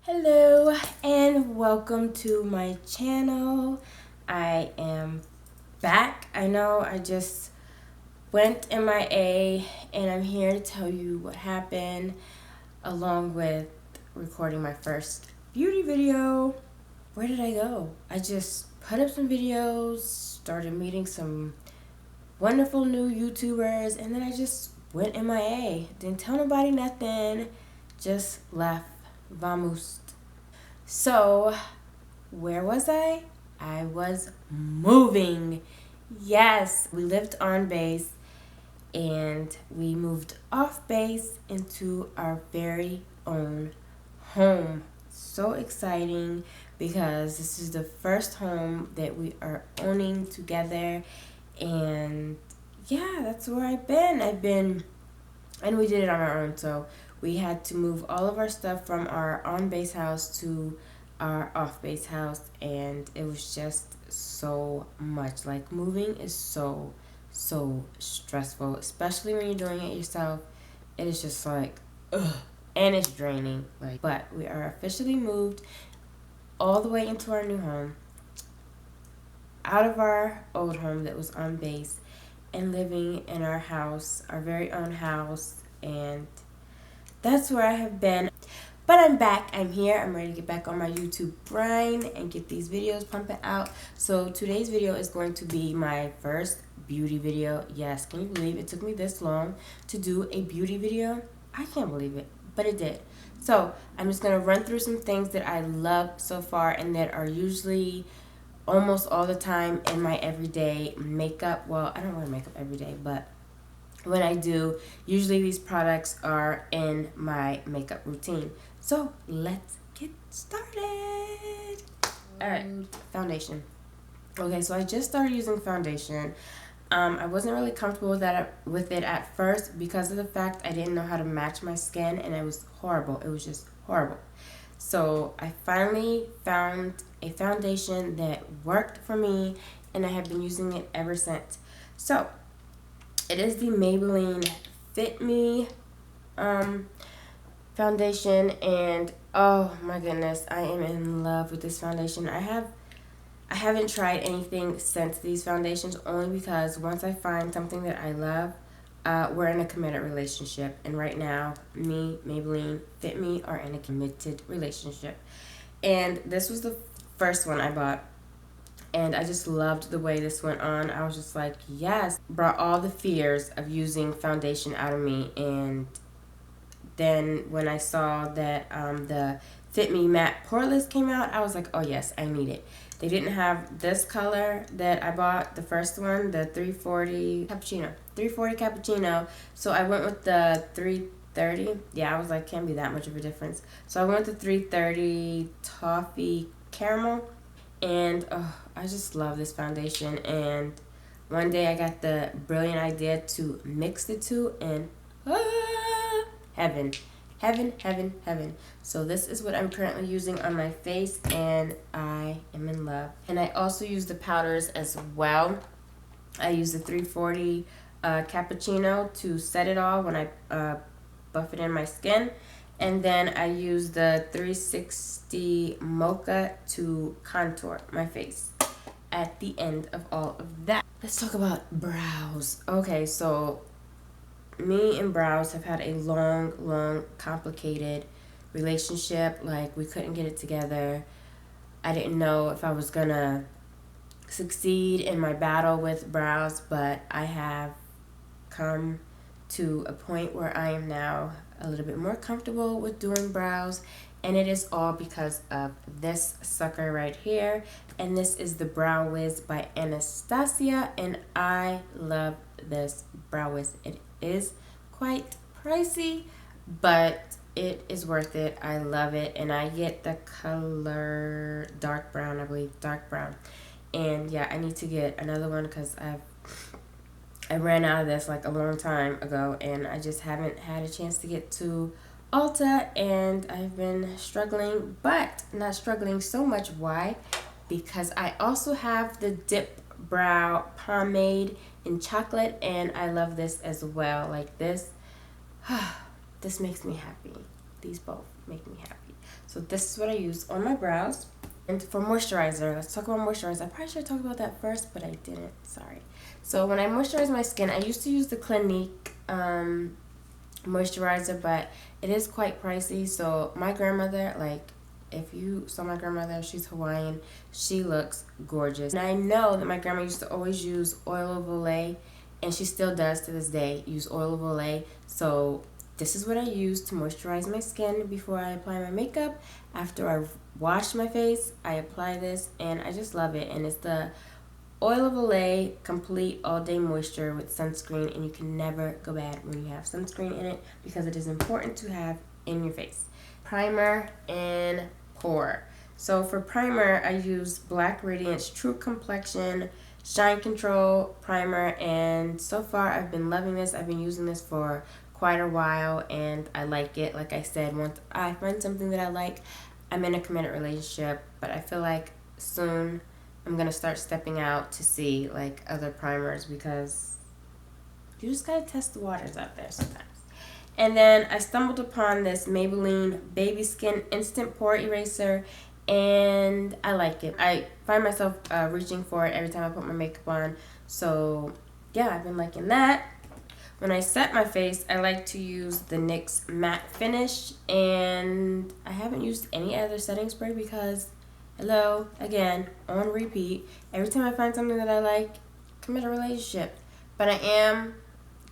Hello and welcome to my channel. I am back. I know I just went MIA and I'm here to tell you what happened along with recording my first beauty video. Where did I go? I just put up some videos, started meeting some wonderful new YouTubers, and then I just went MIA. Didn't tell nobody nothing, just left. Vamos. So, where was I? I was moving. Yes, we lived on base and we moved off base into our very own home. So exciting because this is the first home that we are owning together, and yeah, that's where and we did it on our own. So we had to move all of our stuff from our on base house to our off base house, and it was just so much. Like, moving is so stressful, especially when you're doing it yourself. It is just like, ugh, and it's draining. Like, but we are officially moved all the way into our new home, out of our old home that was on base, and living in our house, our very own house, and that's where I have been. But I'm back. I'm here. I'm ready to get back on my YouTube grind and get these videos pumping out. So today's video is going to be my first beauty video. Yes, can you believe it took me this long to do a beauty video? I can't believe it, but it did. So I'm just going to run through some things that I love so far and that are usually almost all the time in my everyday makeup. Well, I don't wear makeup every day, but when I do, usually these products are in my makeup routine. So let's get started. All right, foundation. Okay, so I just started using foundation. I wasn't really comfortable with it at first because of the fact I didn't know how to match my skin, and it was horrible. It was just horrible. So I finally found a foundation that worked for me, and I have been using it ever since. So it is the Maybelline Fit Me foundation, and oh my goodness, I am in love with this foundation. I haven't tried anything since these foundations, only because once I find something that I love, we're in a committed relationship, and right now, me, Maybelline Fit Me are in a committed relationship. And this was the first one I bought, and I just loved the way this went on. I was just like, yes. Brought all the fears of using foundation out of me. And then when I saw that the Fit Me Matte Poreless came out, I was like, oh yes, I need it. They didn't have this color that I bought, the first one, the 340 cappuccino. So I went with the 330. Yeah, I was like, can't be that much of a difference. So I went with the 330 toffee caramel, and oh, I just love this foundation. And one day I got the brilliant idea to mix the two, and heaven, heaven, heaven, heaven. So this is what I'm currently using on my face, and I am in love. And I also use the powders as well. I use the 340 cappuccino to set it all when I buff it in my skin. And then I use the 360 mocha to contour my face at the end of all of that. Let's talk about brows. Okay, so me and brows have had a long, complicated relationship. Like, we couldn't get it together. I didn't know if I was gonna succeed in my battle with brows, but I have come to a point where I am now a little bit more comfortable with doing brows, and it is all because of this sucker right here. And this is the Brow Wiz by Anastasia, and I love this Brow Wiz. It is quite pricey, but it is worth it. I love it, and I get the color dark brown, I believe, dark brown. And yeah, I need to get another one because I ran out of this like a long time ago, and I just haven't had a chance to get to Ulta, and I've been struggling, but not struggling so much. Why? Because I also have the Dip Brow Pomade in chocolate, and I love this as well. Like, this, this makes me happy. these both make me happy. So this is what I use on my brows. And for moisturizer, let's talk about moisturizer. I probably should have talked about that first, but I didn't. Sorry. So when I moisturize my skin, I used to use the Clinique moisturizer, but it is quite pricey. So my grandmother, like, if you saw my grandmother, she's Hawaiian. She looks gorgeous. And I know that my grandma used to always use oil of Olay, and she still does to this day, use oil of Olay. So this is what I use to moisturize my skin before I apply my makeup. After I wash my face, I apply this, and I just love it. And it's the Oil of Olay Complete All Day Moisture with sunscreen, and you can never go bad when you have sunscreen in it because it is important to have in your face. Primer and pour. So for primer, I use Black Radiance True Complexion Shine Control Primer, and so far I've been loving this. I've been using this for quite a while, and I like it. Like I said, once I find something that I like, I'm in a committed relationship, but I feel like soon I'm gonna start stepping out to see like other primers because you just gotta test the waters out there sometimes. And then I stumbled upon this Maybelline Baby Skin Instant Pore Eraser, and I like it. I find myself reaching for it every time I put my makeup on. So yeah, I've been liking that. When I set my face, I like to use the NYX Matte Finish, and I haven't used any other setting spray because, hello, again, on repeat, every time I find something that I like, commit a relationship. But I am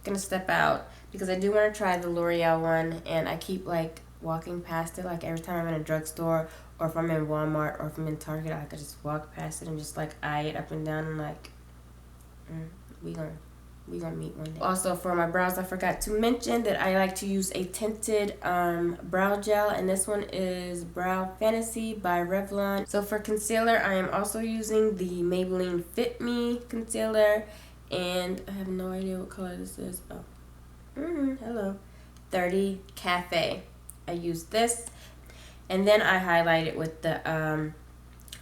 going to step out because I do want to try the L'Oreal one, and I keep like walking past it. Like every time I'm in a drugstore, or if I'm in Walmart, or if I'm in Target, I could just walk past it and just like eye it up and down and like, we gonna meet one day. Also for my brows, I forgot to mention that I like to use a tinted brow gel, and this one is Brow Fantasy by Revlon. So for concealer, I am also using the Maybelline Fit Me concealer, and I have no idea what color this is. Oh, hello, 30 Cafe. I use this, and then I highlight it with the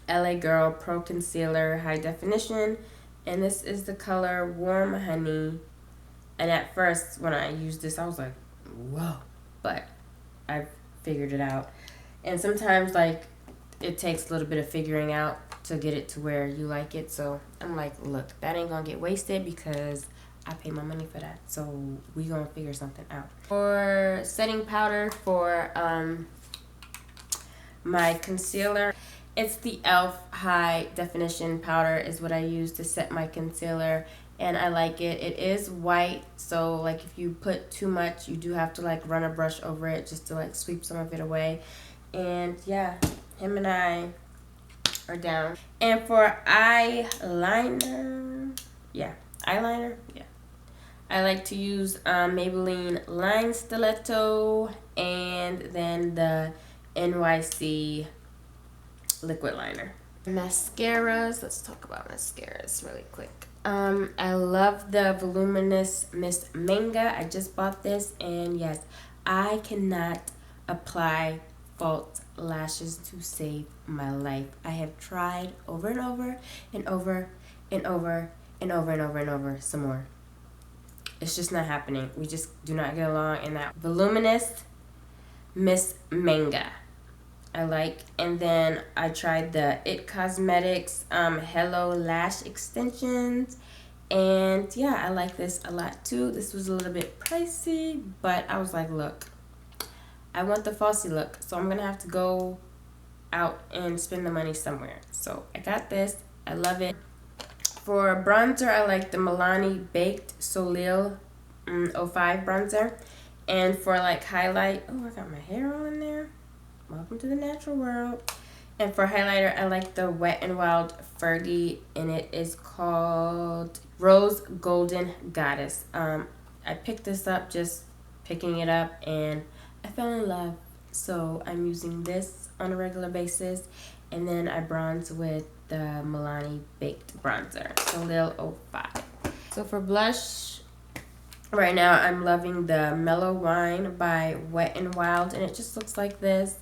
LA Girl Pro Concealer High Definition. And this is the color Warm Honey. And at first, when I used this, I was like, whoa. But I figured it out. And sometimes, like, it takes a little bit of figuring out to get it to where you like it. So I'm like, look, that ain't gonna get wasted because I pay my money for that. So we gonna figure something out. For setting powder for my concealer, it's the e.l.f. High Definition Powder is what I use to set my concealer, and I like it. It is white, so like if you put too much, you do have to like run a brush over it just to like sweep some of it away. And yeah, him and I are down. And for eyeliner, I like to use Maybelline Line Stiletto, and then the NYC liquid liner. Mascaras, let's talk about mascaras really quick. I love the Voluminous Miss Manga. I just bought this, and yes, I cannot apply false lashes to save my life. I have tried over and over and over and over and over and over and over some more. It's just not happening. We just do not get along in that. Voluminous Miss Manga I like. And then I tried the It Cosmetics Hello Lash Extensions, and yeah, I like this a lot too. This was a little bit pricey, but I was like, look, I want the falsy look, so I'm gonna have to go out and spend the money somewhere. So I got this. I love it. For bronzer, I like the Milani Baked Soleil 05 bronzer. And for like highlight, oh, I got my hair on there. Welcome to the natural world. And for highlighter, I like the Wet n Wild Fergie, and it is called Rose Golden Goddess. I picked this up, just picking it up, and I fell in love. So I'm using this on a regular basis, and then I bronze with the Milani Baked Bronzer, Soleil 05. So for blush, right now I'm loving the Mellow Wine by Wet n Wild, and it just looks like this.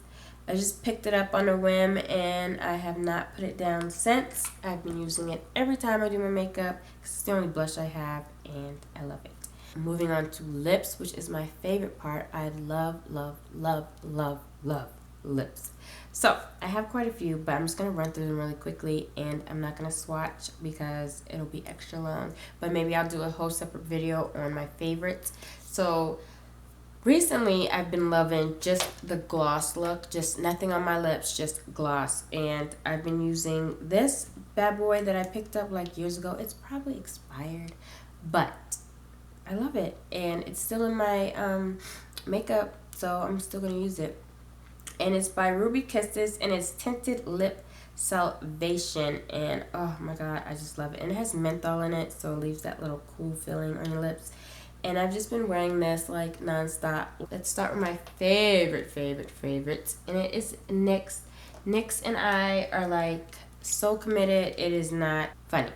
I just picked it up on a whim, and I have not put it down since. I've been using it every time I do my makeup because it's the only blush I have, and I love it. Moving on to lips, which is my favorite part. I love, love, love, love, love lips. So I have quite a few, but I'm just gonna run through them really quickly, and I'm not gonna swatch because it'll be extra long. But maybe I'll do a whole separate video on my favorites. So recently I've been loving just the gloss look, just nothing on my lips, just gloss. And I've been using this bad boy that I picked up like years ago. It's probably expired, but I love it, and it's still in my makeup, so I'm still gonna use it. And it's by Ruby Kisses, and it's Tinted Lip Salvation, and oh my god, I just love it. And it has menthol in it, so it leaves that little cool feeling on your lips. And I've just been wearing this like nonstop. Let's start with my favorites, and it is NYX. NYX and I are like so committed, it is not funny.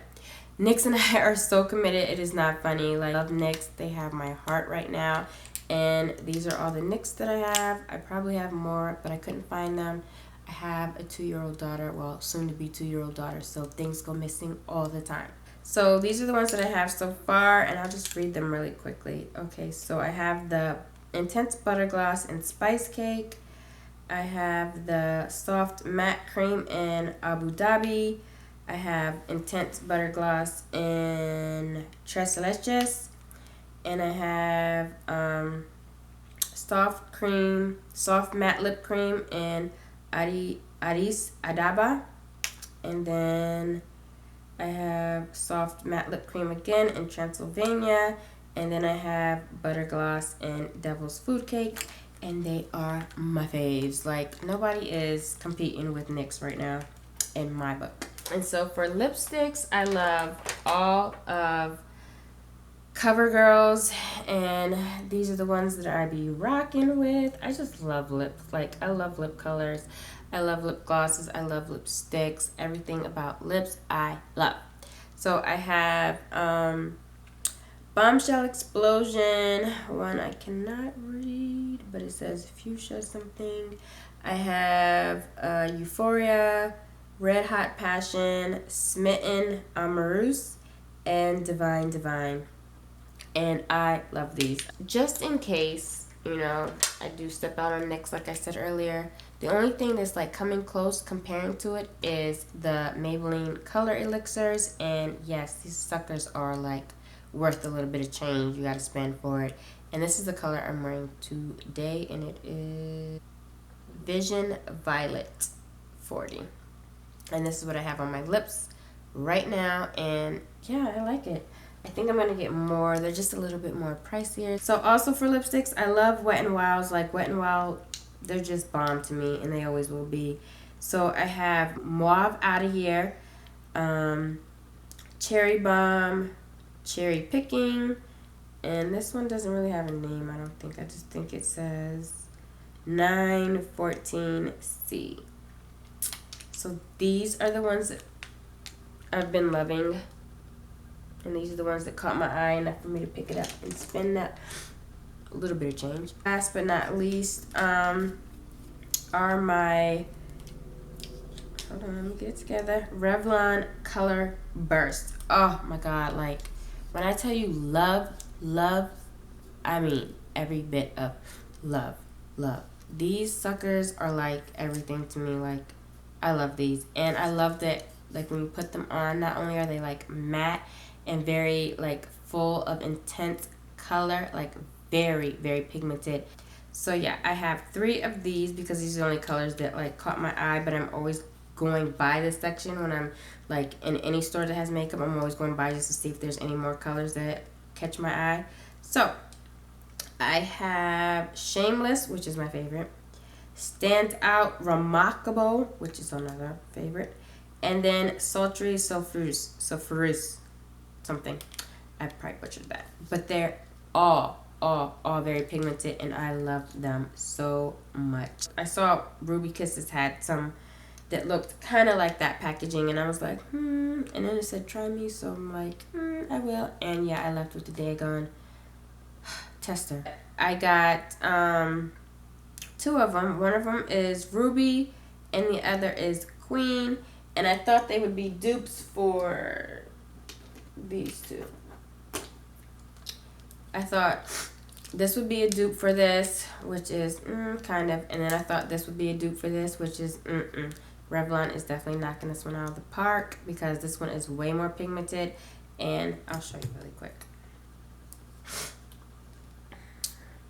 NYX and I are so committed, it is not funny. Like, I love NYX. They have my heart right now. And these are all the NYX that I have. I probably have more, but I couldn't find them. I have a 2-year-old daughter, well, soon to be 2-year-old daughter, so things go missing all the time. So these are the ones that I have so far, and I'll just read them really quickly. Okay, so I have the Intense Butter Gloss and Spice Cake. I have the Soft Matte Cream in Abu Dhabi. I have Intense Butter Gloss in Tres Leches. And I have Soft Matte Lip Cream in Addis Adaba. And then I have Soft Matte Lip Cream again in Transylvania. And then I have Butter Gloss in Devil's Food Cake. And they are my faves. Like, nobody is competing with NYX right now in my book. And so for lipsticks, I love all of CoverGirls, and these are the ones that I be rocking with. I just love lips. Like, I love lip colors. I love lip glosses. I love lipsticks. Everything about lips, I love. So I have Bombshell Explosion, one I cannot read, but it says fuchsia something. I have Euphoria, Red Hot Passion, Smitten, Amoureuse, and Divine Divine. And I love these. Just in case, you know, I do step out on NYX like I said earlier, the only thing that's like coming close comparing to it is the Maybelline Color Elixirs. And yes, these suckers are like worth a little bit of change you gotta spend for it. And this is the color I'm wearing today, and it is Vision Violet 40. And this is what I have on my lips right now, and yeah, I like it. I think I'm gonna get more. They're just a little bit more pricier. So also for lipsticks, I love Wet n Wild's. Like, Wet n Wild, they're just bomb to me, and they always will be. So I have Mauve Out of Here, Cherry Bomb, Cherry Picking, and this one doesn't really have a name, I don't think. I just think it says 914C. So these are the ones that I've been loving. And these are the ones that caught my eye enough for me to pick it up and spend that a little bit of change. Last but not least are my, hold on, let me get it together, Revlon Color Burst. Oh my god, like, when I tell you love, love, I mean every bit of love, love. These suckers are like everything to me. Like, I love these. And I love that, like, when you put them on, not only are they like matte and very like full of intense color, like very, very pigmented. So yeah, I have 3 of these because these are the only colors that like caught my eye, but I'm always going by this section when I'm like in any store that has makeup. I'm always going by just to see if there's any more colors that catch my eye. So I have Shameless, which is my favorite, Stand Out Remarkable, which is another favorite, and then Sultry Sulfurous something. I probably butchered that, but they're all very pigmented, and I love them so much. I saw Ruby Kisses had some that looked kind of like that packaging, and I was like, and then it said try me, so I'm like, I will. And yeah, I left with the daggone tester. I got 2 of them. One of them is Ruby, and the other is Queen, and I thought they would be dupes for these 2. I thought this would be a dupe for this, which is kind of, and then I thought this would be a dupe for this, which is Revlon is definitely knocking this one out of the park because this one is way more pigmented, and I'll show you really quick.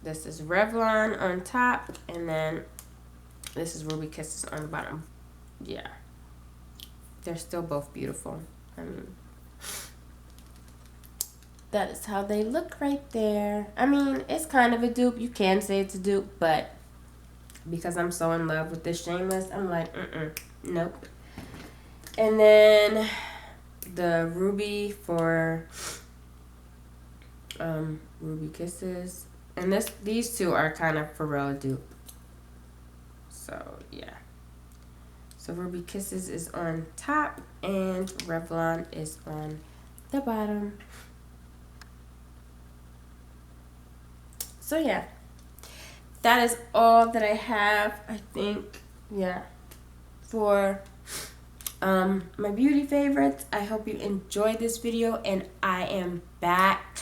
This is Revlon on top, and then this is Ruby Kisses on the bottom. Yeah, they're still both beautiful. I mean, that is how they look right there. I mean, it's kind of a dupe. You can say it's a dupe, but because I'm so in love with this Shameless, I'm like, nope. And then the Ruby for Ruby Kisses. And these two are kind of for real dupe. So, yeah. So Ruby Kisses is on top and Revlon is on the bottom. So yeah, that is all that I have, I think, yeah, for my beauty favorites. I hope you enjoyed this video, and I am back.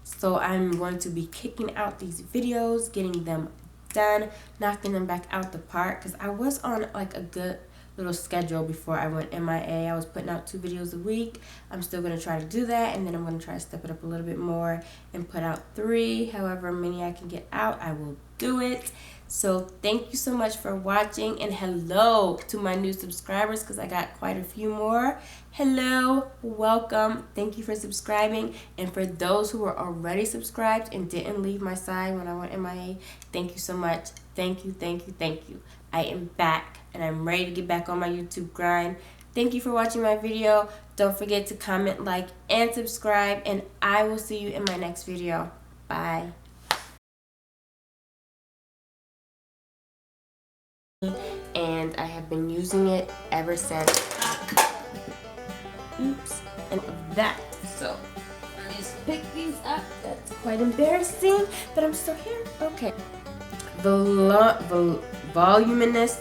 So I'm going to be kicking out these videos, getting them done, knocking them back out the park, because I was on like a good little schedule before I went MIA. I was putting out 2 videos a week. I'm still going to try to do that, and then I'm going to try to step it up a little bit more and put out 3. However many I can get out, I will do it. So thank you so much for watching, and hello to my new subscribers, because I got quite a few more. Hello, welcome, thank you for subscribing. And for those who were already subscribed and didn't leave my side when I went MIA, thank you so much. Thank you, thank you, thank you. I am back, and I'm ready to get back on my YouTube grind. Thank you for watching my video. Don't forget to comment, like, and subscribe, and I will see you in my next video. Bye. And I have been using it ever since. Oops. And that. So, let me just pick these up. That's quite embarrassing, but I'm still here. Okay. Voluminous